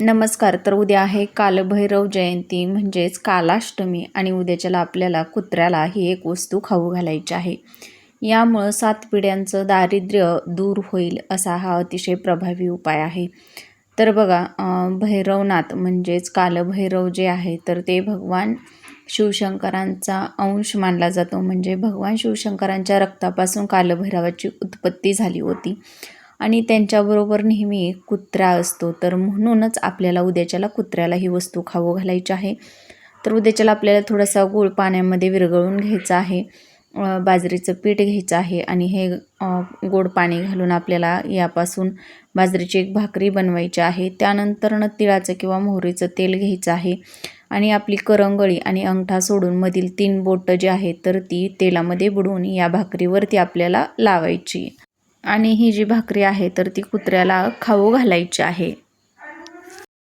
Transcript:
नमस्कार. तर उद्या आहे कालभैरव जयंती म्हणजेच कालाष्टमी आणि उद्याच्याला आपल्याला कुत्र्याला ही एक वस्तू खाऊ घालायची आहे. यामुळं 7 पिढ्यांचं दारिद्र्य दूर होईल असा हा अतिशय प्रभावी उपाय आहे. तर बघा भैरवनाथ म्हणजेच कालभैरव जे आहे तर ते भगवान शिवशंकरांचा अंश मानला जातो. म्हणजे भगवान शिवशंकरांच्या रक्तापासून कालभैरवाची उत्पत्ती झाली होती आणि त्यांच्याबरोबर नेहमी कुत्रा असतो. तर म्हणूनच आपल्याला उद्याच्याला कुत्र्याला ही वस्तू खाऊ घालायची आहे. तर उद्याच्याला आपल्याला थोडासा गूळ पाण्यामध्ये विरघळून घ्यायचा आहे, बाजरीचं पीठ घ्यायचं आहे आणि हे गोड पाणी घालून आपल्याला यापासून बाजरीची एक भाकरी बनवायची आहे. त्यानंतरनं तिळाचं किंवा मोहरीचं तेल घ्यायचं आहे आणि आपली करंगळी आणि अंगठा सोडून मधील 3 बोटं जी आहेत तर ती तेलामध्ये बुडवून या भाकरीवरती आपल्याला लावायची आणि ही जी भाकरी आहे तर ती कुत्र्याला खाऊ घालायची आहे.